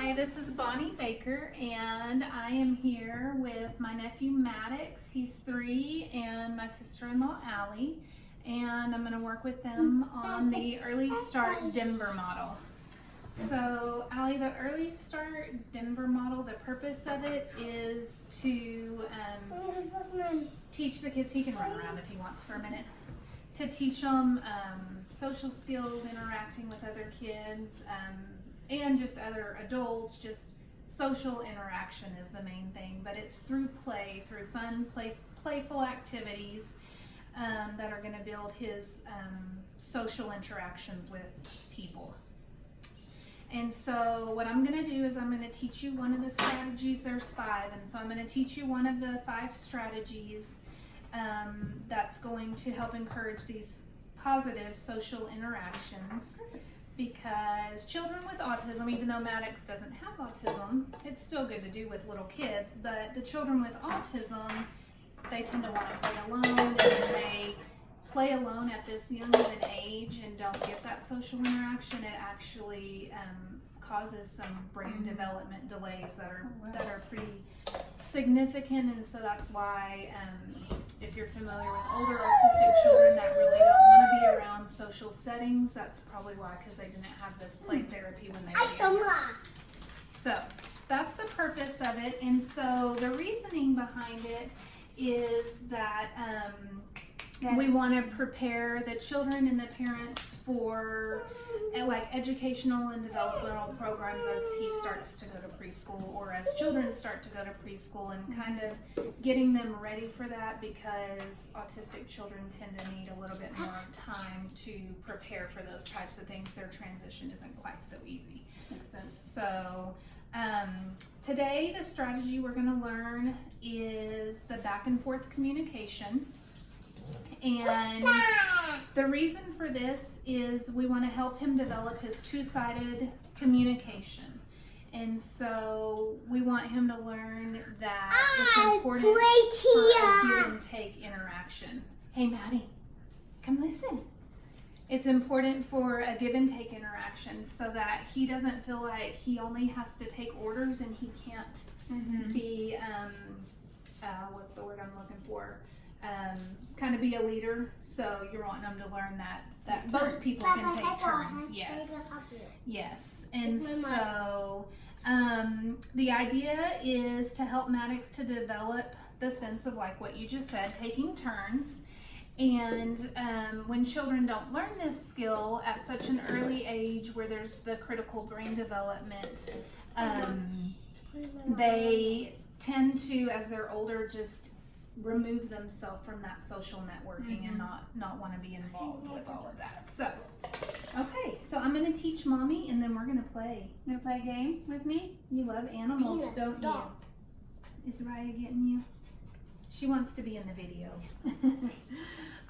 Hi, this is Bonnie Baker, and I am here with my nephew Maddox. He's 3, and my sister-in-law Allie, and I'm going to work with them on the Early Start Denver model. So, Allie, the Early Start Denver model, the purpose of it is to teach the kids. He can run around if he wants for a minute. To teach them social skills, interacting with other kids, and just other adults. Just social interaction is the main thing, but it's through play, through fun, playful activities that are going to build his social interactions with people. And so what I'm going to do is I'm going to teach you one of the strategies. There's 5, and so I'm going to teach you one of the 5 strategies that's going to help encourage these positive social interactions, because children with autism, even though Maddox doesn't have autism, it's still good to do with little kids, but the children with autism, they tend to want to play alone, and they play alone at this young of an age and don't get that social interaction. It actually causes some brain development delays that are pretty significant, and so that's why if you're familiar with older autistic children that really don't want to be around social settings, that's probably why, because they didn't have this play therapy when they were younger. So that's the purpose of it, and so the reasoning behind it is that we want to prepare the children and the parents for like educational and developmental programs as he starts to go to preschool, or as children start to go to preschool, and kind of getting them ready for that, because autistic children tend to need a little bit more time to prepare for those types of things. Their transition isn't quite so easy. Makes sense. So today the strategy we're going to learn is the back and forth communication. And the reason for this is we want to help him develop his two-sided communication. And so we want him to learn that it's important for a give and take interaction. Hey, Maddie, come listen. It's important for a give and take interaction so that he doesn't feel like he only has to take orders and he can't be, what's the word I'm looking for? Kind of be a leader. So you're wanting them to learn that both people can take turns. Yes. And so the idea is to help Maddox to develop the sense of, like what you just said, taking turns. And when children don't learn this skill at such an early age, where there's the critical brain development, they tend to, as they're older, just remove themselves from that social networking and not want to be involved with all of that. So, okay, so I'm going to teach Mommy, and then we're going to play. You going to play a game with me? You love animals, don't you? Is Raya getting you? She wants to be in the video.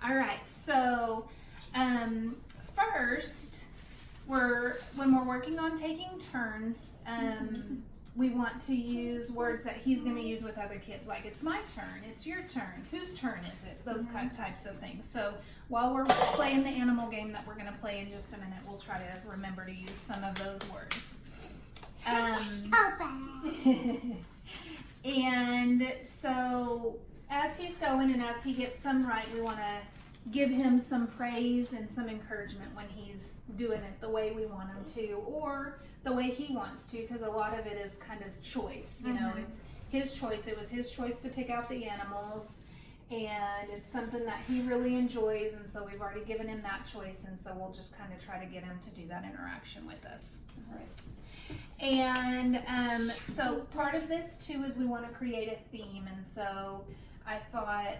All right, so first, when we're working on taking turns, we want to use words that he's going to use with other kids, like it's my turn, it's your turn, whose turn is it, those kind of types of things. So while we're playing the animal game that we're going to play in just a minute, we'll try to remember to use some of those words. And so as he's going and as he gets some right, we want to give him some praise and some encouragement when he's doing it the way we want him to, or the way he wants to, because a lot of it is kind of choice. You know, it's his choice. It was his choice to pick out the animals, and it's something that he really enjoys, and so we've already given him that choice, and so we'll just kind of try to get him to do that interaction with us. All right. And so part of this too is we want to create a theme, and so I thought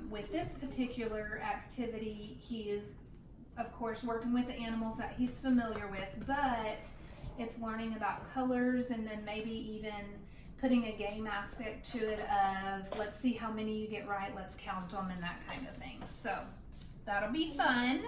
with this particular activity, he is, of course, working with the animals that he's familiar with, but it's learning about colors, and then maybe even putting a game aspect to it of, let's see how many you get right, let's count them, and that kind of thing. So that'll be fun.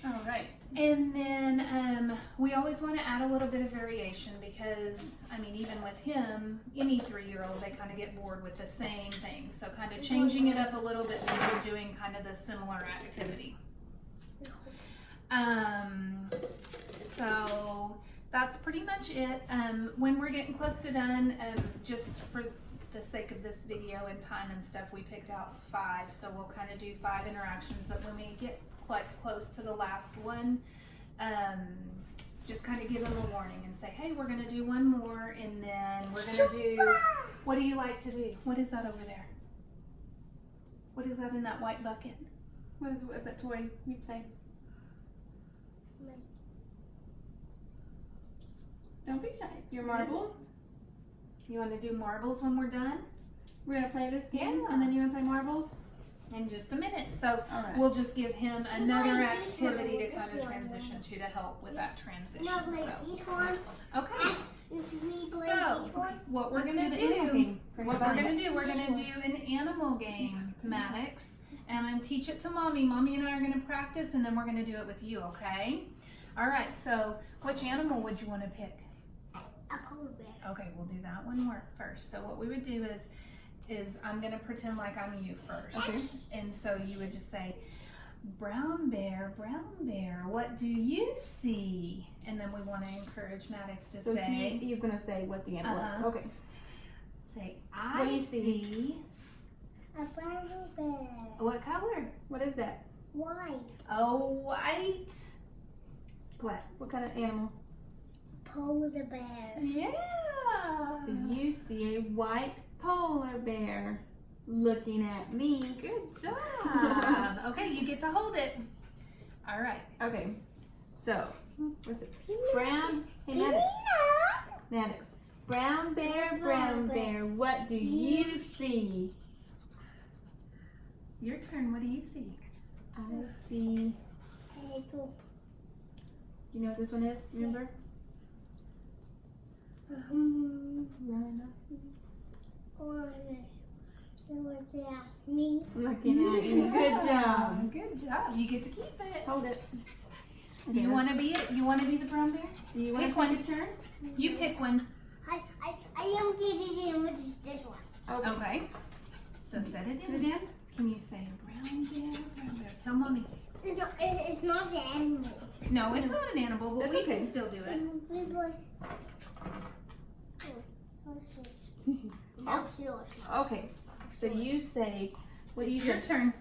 All right. And then we always want to add a little bit of variation, because, I mean, even with him, any 3-year-old, they kind of get bored with the same thing. So kind of changing it up a little bit, so we're doing kind of the similar activity. So that's pretty much it. When we're getting close to done, just for the sake of this video and time and stuff, we picked out 5. So we'll kind of do 5 interactions, but when we get quite close to the last one, just kind of give them a warning and say, hey, we're going to do one more, and then we're going to do, what do you like to do? What is that over there? What is that in that white bucket? What is that toy you play? Don't be shy. Your marbles? You want to do marbles when we're done? We're going to play this game, and then you want to play marbles? In just a minute. So we'll just give him another activity to kind of transition to help with that transition. So, okay. So what we're gonna do, we're gonna do an animal game, Maddox, and I'm teach it to Mommy. Mommy and I are gonna practice, and then we're gonna do it with you. Okay? All right. So which animal would you want to pick? A polar bear. Okay, we'll do that one first. So what we would do is I'm gonna pretend like I'm you first. Okay. And so you would just say, brown bear, what do you see? And then we want to encourage Maddox to say. He's gonna say what the animal is. Okay. Say, I see. A brown bear. What color? What is that? White. Oh, white. What? What kind of animal? Polar bear. Yeah. So you see a white polar bear looking at me. Good job. Okay, you get to hold it. All right. Okay. So, what's it? Brown. Hey, Maddox. Brown bear, what do you see? Your turn. What do you see? I see. You know what this one is? Remember? Me. Looking at you. Good job. Good job. You get to keep it. Hold it. Okay, you want to be it? You want to be the brown bear? Do you want pick to one. take a turn? You pick one. I am getting with this one. Okay. Okay. So set it in. Can you say brown bear? Tell Mommy. It's not the animal. No, it's not an animal, but That's we okay. can still do it. That's yours. Okay. So you say, what do you It's your say? turn.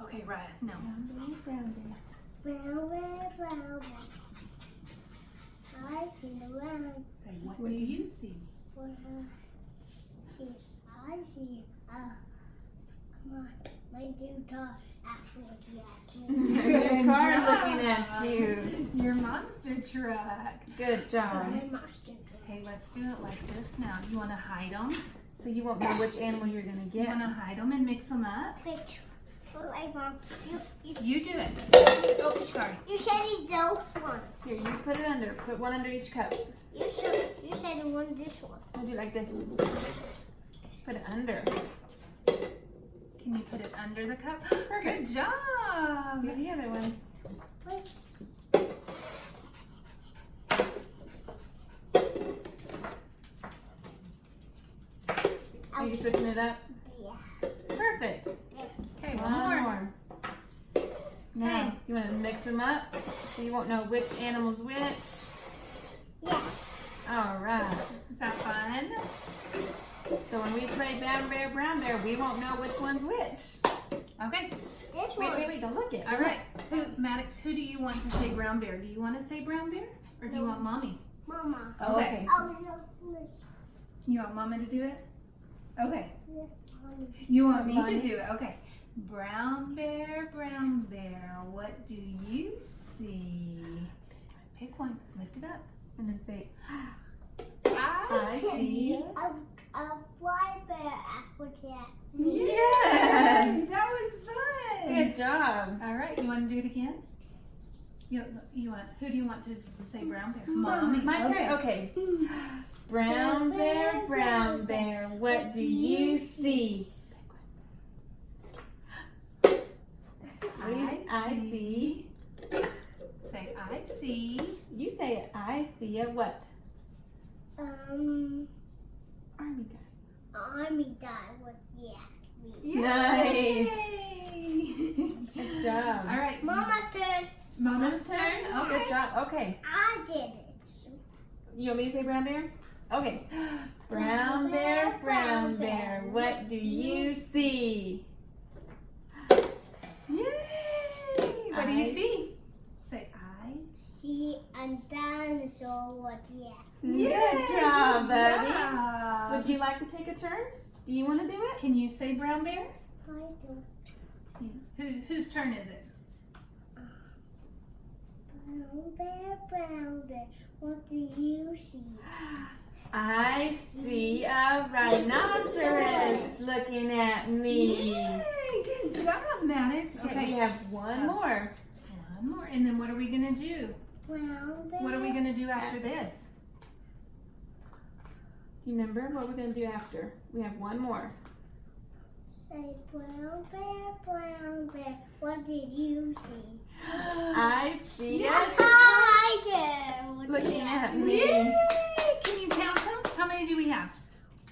Okay, right. No. Brown bear. Brown bear. I see the brown. Say, what do you see? I see. Come on, my new dog actually Your car looking at you. Your monster truck. Good job. My monster dog. Okay, let's do it like this now. You want to hide them? So you won't know which animal you're gonna You get. want to hide them and mix them up? Picture. Wait, Mom. You do it. Oh, sorry. You said it's those ones. Here, you put it under. Put one under each cup. You said it was this one. I'll do it like this. Put it under. Can you put it under the cup? Perfect. Good job. Do the other ones. Are you switching it up? Yeah. Perfect. Okay, one One more. more. Now, you want to mix them up so you won't know which animal's which? Yeah. All right. Is that fun? So when we play brown bear, we won't know which one's which. Okay. This one. Wait, don't look it. All right. Maddox, who do you want to say brown bear? Do you want to say brown bear? Or do you want Mommy? Mama. Oh, okay. Oh, no. You want Mama to do it? Okay. Yeah. You want me Mommy. to do it? Okay. Brown bear, what do you see? Pick one. Lift it up. And then say, I see. A white bear African. Yes! That was fun! good job. All right, you want to do it again? You want? Who do you want to say brown bear? Mommy. My turn. Okay. Brown bear, what do you see? I see. Say I see. You say it. I see a what? Army guy. Army guy with me. Nice. Yay! Good job. All right. Mama's turn. Mama's turn. Okay. Good job. Okay. I did it. You want me to say brown bear? Okay. Brown bear, what do you see? Yay! What do you see? Say I. See a dinosaur with yeah. Good job, buddy. job. Would you like to take a turn? Do you want to do it? Can you say brown bear? I do. Whose turn is it? Brown bear, what do you see? I see a rhinoceros looking at me. Yay, good job, Maddox. Okay, we have one more. One more. And then what are we going to do? Brown bear. What are we going to do after this? Do you remember what we're going to do after? We have one more. Say brown bear, what did you see? I see a Tiger. looking at me. Yay! Can you count them? How many do we have?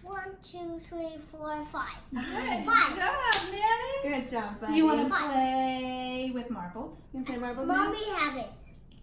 1, 2, 3, 4, 5. Good Five. job, Maddox. Good job, buddy. You want to Five. play with marbles? You want to play marbles now? Mommy have it.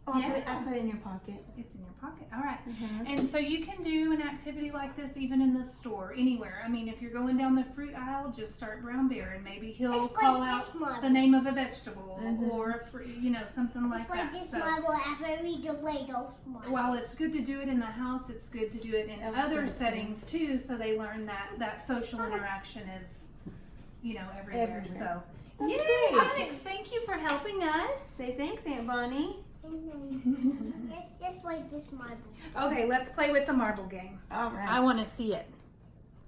Oh, I'll put it in your pocket. It's in your pocket. All right. Mhm. And so you can do an activity like this even in the store, anywhere. I mean, if you're going down the fruit aisle, just start brown bear, and maybe he'll It's call like out this marble. the name of a vegetable Mhm. or a fruit, something like It's like that. this So marble after we do play those marbles. while it's good to do it in the house, it's good to do it in other Absolutely. settings too, so they learn that social interaction is, everywhere. Everywhere. So, That's yay, great. Alex, thank you for helping us. Say thanks, Aunt Bonnie. It's just like this marble. Okay, let's play with the marble game. All right. I want to see it.